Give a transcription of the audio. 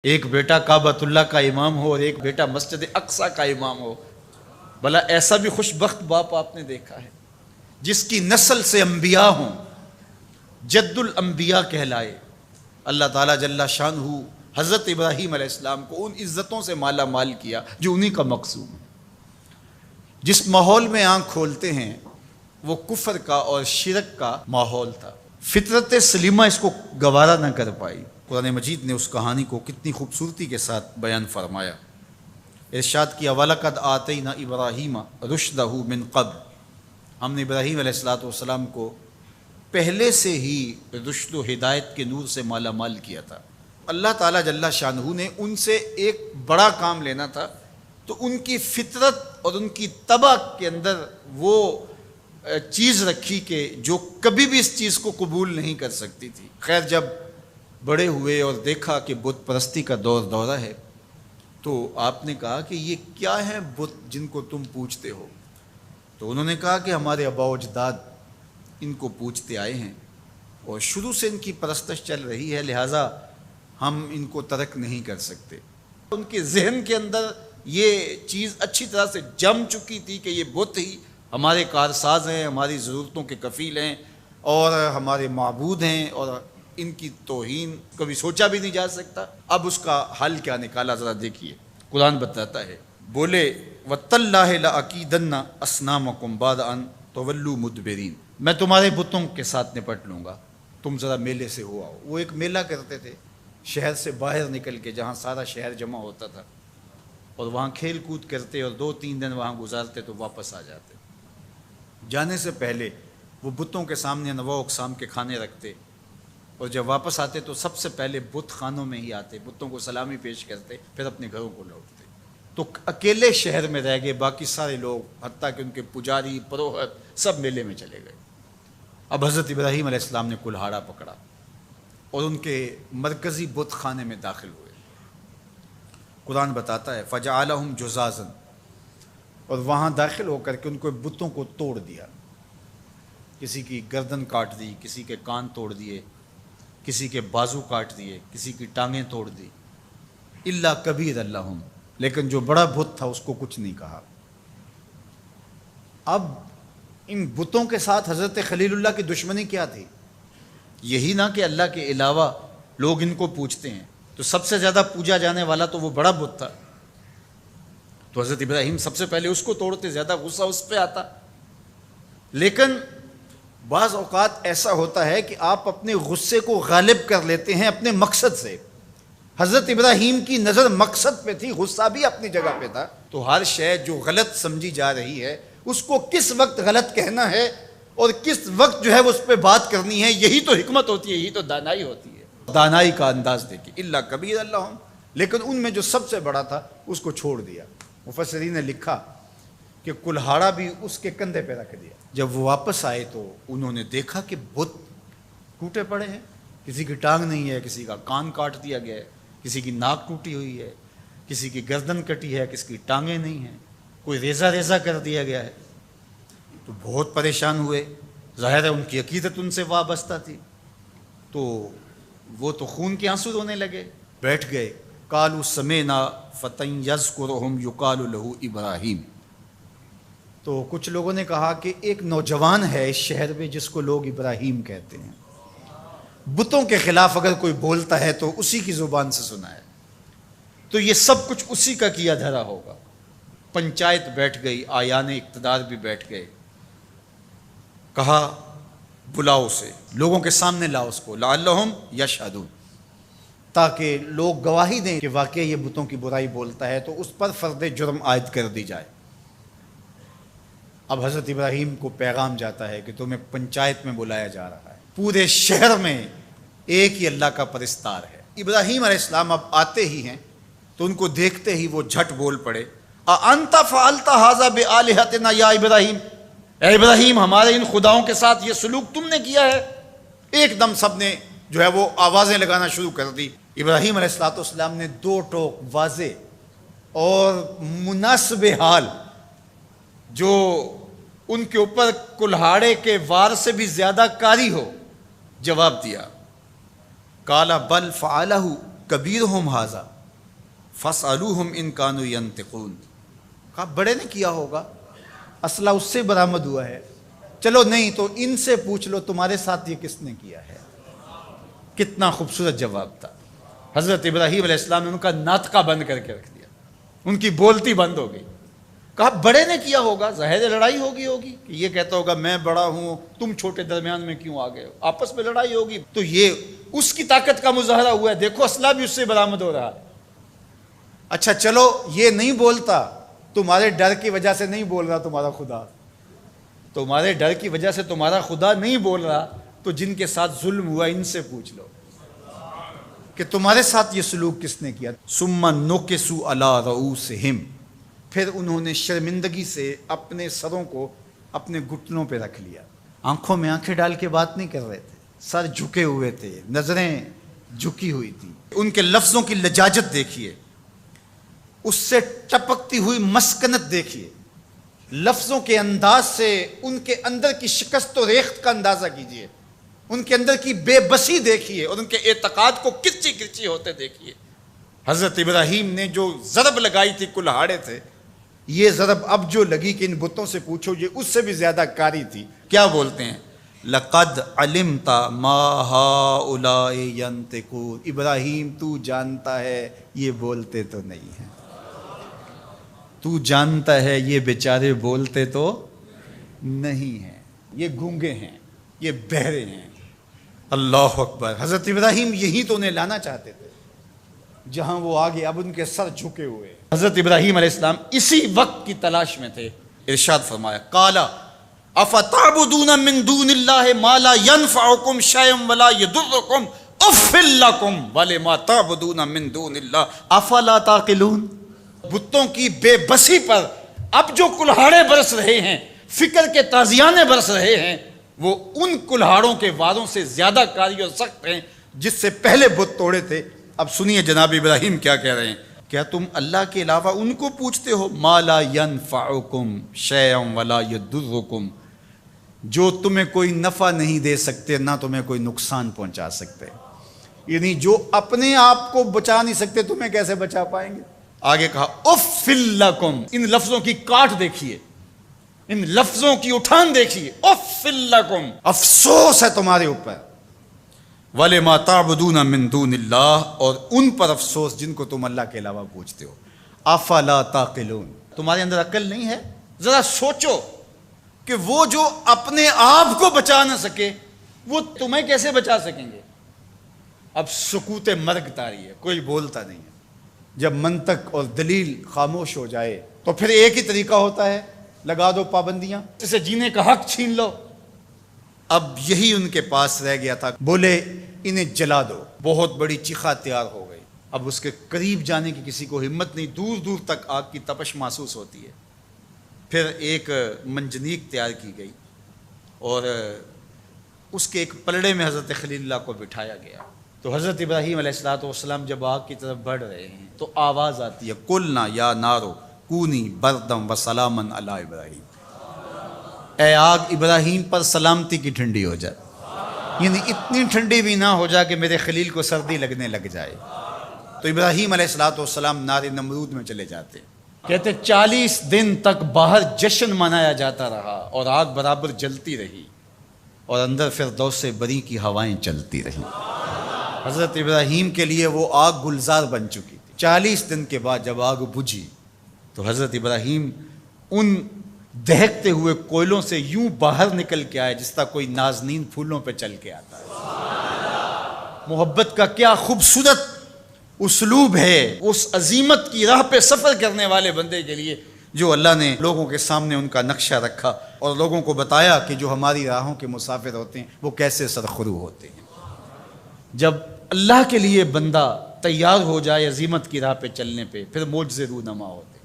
ایک بیٹا کعبۃ اللہ کا امام ہو اور ایک بیٹا مسجد اقصی کا امام ہو، بھلا ایسا بھی خوش بخت باپ آپ نے دیکھا ہے جس کی نسل سے انبیاء ہوں، جد الانبیاء کہلائے؟ اللہ تعالیٰ جل شانہ حضرت ابراہیم علیہ السلام کو ان عزتوں سے مالا مال کیا جو انہی کا مقصود ہے۔ جس ماحول میں آنکھ کھولتے ہیں وہ کفر کا اور شرک کا ماحول تھا، فطرت سلیمہ اس کو گوارا نہ کر پائی۔ قرآن مجید نے اس کہانی کو کتنی خوبصورتی کے ساتھ بیان فرمایا۔ ارشاد کیا وَلَقَدْ آتَيْنَا إِبْرَاهِيمَ رُشْدَهُ مِنْ قَبْلُ، ہم نے ابراہیم علیہ السلام کو پہلے سے ہی رشد و ہدایت کے نور سے مالا مال کیا تھا۔ اللہ تعالیٰ جل شانہ نے ان سے ایک بڑا کام لینا تھا، تو ان کی فطرت اور ان کی طبع کے اندر وہ چیز رکھی کہ جو کبھی بھی اس چیز کو قبول نہیں کر سکتی تھی۔ خیر جب بڑے ہوئے اور دیکھا کہ بت پرستی کا دورہ ہے، تو آپ نے کہا کہ یہ کیا ہیں بت جن کو تم پوجتے ہو؟ تو انہوں نے کہا کہ ہمارے آباء و اجداد ان کو پوجتے آئے ہیں اور شروع سے ان کی پرستش چل رہی ہے، لہٰذا ہم ان کو ترک نہیں کر سکتے۔ ان کے ذہن کے اندر یہ چیز اچھی طرح سے جم چکی تھی کہ یہ بت ہی ہمارے کارساز ہیں، ہماری ضرورتوں کے کفیل ہیں اور ہمارے معبود ہیں، اور ان کی توہین کبھی سوچا بھی نہیں جا سکتا۔ اب اس کا حل کیا نکالا ذرا دیکھیے، قرآن بتاتا ہے، بولے وَتَاللَّهِ لَأَكِيدَنَّ أَصْنَامَكُمْ بَعْدَ أَن تُوَلُّوا مُدْبِرِينَ، میں تمہارے بتوں کے ساتھ نپٹ لوں گا، تم ذرا میلے سے ہو آؤ۔ وہ ایک میلہ کرتے تھے شہر سے باہر نکل کے، جہاں سارا شہر جمع ہوتا تھا، اور وہاں کھیل کود کرتے اور 2-3 دن وہاں گزارتے تو واپس آ جاتے۔ جانے سے پہلے وہ بتوں کے سامنے انواع اقسام کے کھانے رکھتے، اور جب واپس آتے تو سب سے پہلے بت خانوں میں ہی آتے، بتوں کو سلامی پیش کرتے، پھر اپنے گھروں کو لوٹتے۔ تو اکیلے شہر میں رہ گئے، باقی سارے لوگ حتیٰ کہ ان کے پجاری پروہت سب میلے میں چلے گئے۔ اب حضرت ابراہیم علیہ السلام نے کلہاڑا پکڑا اور ان کے مرکزی بت خانے میں داخل ہوئے۔ قرآن بتاتا ہے فَجَعَلَهُمْ جُذَاذًا، اور وہاں داخل ہو کر کے ان کو بتوں کو توڑ دیا، کسی کی گردن کاٹ دی، کسی کے کان توڑ دیے، کسی کے بازو کاٹ دیے، کسی کی ٹانگیں توڑ دی، الا کبیر لہم، لیکن جو بڑا بت تھا اس کو کچھ نہیں کہا۔ اب ان بتوں کے ساتھ حضرت خلیل اللہ کی دشمنی کیا تھی؟ یہی نہ کہ اللہ کے علاوہ لوگ ان کو پوجتے ہیں، تو سب سے زیادہ پوجا جانے والا تو وہ بڑا بت تھا، تو حضرت ابراہیم سب سے پہلے اس کو توڑتے، زیادہ غصہ اس پہ آتا۔ لیکن بعض اوقات ایسا ہوتا ہے کہ آپ اپنے غصے کو غالب کر لیتے ہیں اپنے مقصد سے۔ حضرت ابراہیم کی نظر مقصد پہ تھی، غصہ بھی اپنی جگہ پہ تھا۔ تو ہر شے جو غلط سمجھی جا رہی ہے اس کو کس وقت غلط کہنا ہے اور کس وقت جو ہے وہ اس پہ بات کرنی ہے، یہی تو حکمت ہوتی ہے، یہی تو دانائی ہوتی ہے۔ دانائی کا انداز دیکھیے، الا کبیر اللہم، لیکن ان میں جو سب سے بڑا تھا اس کو چھوڑ دیا۔ مفسرین نے لکھا کہ کلہاڑا بھی اس کے کندھے پہ رکھ دیا۔ جب وہ واپس آئے تو انہوں نے دیکھا کہ بت ٹوٹے پڑے ہیں، کسی کی ٹانگ نہیں ہے، کسی کا کان کاٹ دیا گیا ہے، کسی کی ناک ٹوٹی ہوئی ہے، کسی کی گردن کٹی ہے، کسی کی ٹانگیں نہیں ہیں، کوئی ریزہ کر دیا گیا ہے۔ تو بہت پریشان ہوئے، ظاہر ہے ان کی عقیدت ان سے وابستہ تھی، تو وہ تو خون کے آنسو رونے لگے، بیٹھ گئے۔ قالوا سمعنا فتى يذكرهم يقال له ابراہیم، تو کچھ لوگوں نے کہا کہ ایک نوجوان ہے اس شہر میں جس کو لوگ ابراہیم کہتے ہیں، بتوں کے خلاف اگر کوئی بولتا ہے تو اسی کی زبان سے سنا ہے، تو یہ سب کچھ اسی کا کیا دھرا ہوگا۔ پنچایت بیٹھ گئی، آیان اقتدار بھی بیٹھ گئے، کہا بلاؤ اسے، لوگوں کے سامنے لاؤ اس کو، لعلہم یشہدون، تاکہ لوگ گواہی دیں کہ واقعی یہ بتوں کی برائی بولتا ہے، تو اس پر فرد جرم عائد کر دی جائے۔ اب حضرت ابراہیم کو پیغام جاتا ہے کہ تمہیں پنچایت میں بلایا جا رہا ہے، پورے شہر میں ایک ہی اللہ کا پرستار ہے۔ ابراہیم علیہ السلام اب آتے ہی ہیں تو ان کو دیکھتے ہی وہ جھٹ بول پڑے، اَأَنْتَ فَعَلْتَ هَذَا بِآلِهَتِنَا یا ابراہیم، اے ابراہیم ہمارے ان خداؤں کے ساتھ یہ سلوک تم نے کیا ہے؟ ایک دم سب نے جو ہے وہ آوازیں لگانا شروع کر دی۔ ابراہیم علیہ السلام نے 2 ٹوک واضح اور مناسب حال جو ان کے اوپر کلہاڑے کے وار سے بھی زیادہ کاری ہو جواب دیا۔ قال بل فعلہ کبیرہم ھذا فاسألوہم ان کانوا ینطقون، کہا بڑے نے کیا ہوگا، اسلحہ اس سے برآمد ہوا ہے، چلو نہیں تو ان سے پوچھ لو تمہارے ساتھ یہ کس نے کیا ہے۔ کتنا خوبصورت جواب تھا۔ حضرت ابراہیم علیہ السلام نے ان کا ناطقہ بند کر کے رکھ دیا، ان کی بولتی بند ہو گئی۔ کہا بڑے نے کیا ہوگا، ظاہر ہے لڑائی ہوگی کہ یہ کہتا ہوگا میں بڑا ہوں تم چھوٹے، درمیان میں کیوں آ گئے ہو، آپس میں لڑائی ہوگی، تو یہ اس کی طاقت کا مظاہرہ ہوا ہے، دیکھو اسلحہ بھی اس سے برآمد ہو رہا ہے۔ اچھا چلو یہ نہیں بولتا، تمہارے ڈر کی وجہ سے نہیں بول رہا تمہارا خدا، تمہارے ڈر کی وجہ سے تمہارا خدا نہیں بول رہا، تو جن کے ساتھ ظلم ہوا ان سے پوچھ لو کہ تمہارے ساتھ یہ سلوک کس نے کیا۔ ثم نکسوا علی رؤوسہم، پھر انہوں نے شرمندگی سے اپنے سروں کو اپنے گھٹنوں پہ رکھ لیا، آنکھوں میں آنکھیں ڈال کے بات نہیں کر رہے تھے، سر جھکے ہوئے تھے، نظریں جھکی ہوئی تھی۔ ان کے لفظوں کی لجاجت دیکھیے، اس سے ٹپکتی ہوئی مسکنت دیکھیے، لفظوں کے انداز سے ان کے اندر کی شکست و ریخت کا اندازہ کیجیے، ان کے اندر کی بے بسی دیکھیے، اور ان کے اعتقاد کو کرچی کرچی ہوتے دیکھیے۔ حضرت ابراہیم نے جو ضرب لگائی تھی کلہاڑے تھے، یہ ضرب اب جو لگی کہ ان بتوں سے پوچھو یہ اس سے بھی زیادہ کاری تھی۔ کیا بولتے ہیں؟ لقد علمت ما هؤلاء ينطقون، ابراہیم تو جانتا ہے یہ بولتے تو نہیں ہیں، تو جانتا ہے یہ بیچارے بولتے تو نہیں ہیں، یہ گونگے ہیں، یہ بہرے ہیں۔ اللہ اکبر۔ حضرت ابراہیم یہی تو انہیں لانا چاہتے تھے جہاں وہ آگے، اب ان کے سر جھکے ہوئے۔ حضرت ابراہیم علیہ السلام اسی وقت کی تلاش میں تھے۔ ارشاد فرمایا قال افتعبدون من دون اللہ ما لا ينفعکم شیئا ولا یضرکم اف لکم ولما تعبدون من دون اللہ افلا تعقلون۔ بتوں کی بے بسی پر اب جو کلہاڑے برس رہے ہیں، فکر کے تازیانے برس رہے ہیں، وہ ان کلہاڑوں کے واروں سے زیادہ کاری اور سخت ہیں جس سے پہلے بت توڑے تھے۔ اب سنیے جناب ابراہیم کیا کہہ رہے ہیں، کیا تم اللہ کے علاوہ ان کو پوچھتے ہو ما لا ینفعکم شیئا ولا یضرکم، جو تمہیں کوئی نفع نہیں دے سکتے نہ تمہیں کوئی نقصان پہنچا سکتے، یعنی جو اپنے آپ کو بچا نہیں سکتے تمہیں کیسے بچا پائیں گے۔ آگے کہا اف لکم، ان لفظوں کی کاٹ دیکھیے، ان لفظوں کی اٹھان دیکھیے، اف لکم، افسوس ہے تمہارے اوپر، وَلِمَا تَعْبُدُونَ مِن دُونِ اللَّهِ، اور ان پر افسوس جن کو تم اللہ کے علاوہ پوچھتے ہو۔ افلا تعقلون، تمہارے اندر عقل نہیں ہے؟ ذرا سوچو کہ وہ جو اپنے آپ کو بچا نہ سکے وہ تمہیں کیسے بچا سکیں گے۔ اب سکوت مرگ طاری ہے، کوئی بولتا نہیں ہے۔ جب منطق اور دلیل خاموش ہو جائے تو پھر ایک ہی طریقہ ہوتا ہے، لگا دو پابندیاں، اسے جینے کا حق چھین لو۔ اب یہی ان کے پاس رہ گیا تھا، بولے انہیں جلا دو۔ بہت بڑی چیخا تیار ہو گئی، اب اس کے قریب جانے کی کسی کو ہمت نہیں، دور دور تک آگ کی تپش محسوس ہوتی ہے۔ پھر ایک منجنیق تیار کی گئی اور اس کے ایک پلڑے میں حضرت خلیل اللہ کو بٹھایا گیا۔ تو حضرت ابراہیم علیہ السلام جب آگ کی طرف بڑھ رہے ہیں تو آواز آتی ہے قلنا یا نارو کونی بردم وسلاما علی ابراہیم، اے آگ ابراہیم پر سلامتی کی ٹھنڈی ہو جائے، یعنی اتنی ٹھنڈی بھی نہ ہو جائے کہ میرے خلیل کو سردی لگنے لگ جائے۔ تو ابراہیم علیہ السلام نار نمرود میں چلے جاتے، کہتے 40 دن تک باہر جشن منایا جاتا رہا اور آگ برابر جلتی رہی اور اندر فردوس بری کی ہوائیں چلتی رہی۔ حضرت ابراہیم کے لیے وہ آگ گلزار بن چکی تھی۔ 40 دن کے بعد جب آگ بجھی تو حضرت ابراہیم ان دہکتے ہوئے کوئلوں سے یوں باہر نکل کے آئے جس طرح کوئی نازنین پھولوں پہ چل کے آتا ہے۔ محبت کا کیا خوبصورت اسلوب ہے اس عظیمت کی راہ پہ سفر کرنے والے بندے کے لیے، جو اللہ نے لوگوں کے سامنے ان کا نقشہ رکھا اور لوگوں کو بتایا کہ جو ہماری راہوں کے مسافر ہوتے ہیں وہ کیسے سرخرو ہوتے ہیں۔ جب اللہ کے لیے بندہ تیار ہو جائے عظیمت کی راہ پہ چلنے پہ، پھر معجزے رونما ہوتے ہیں۔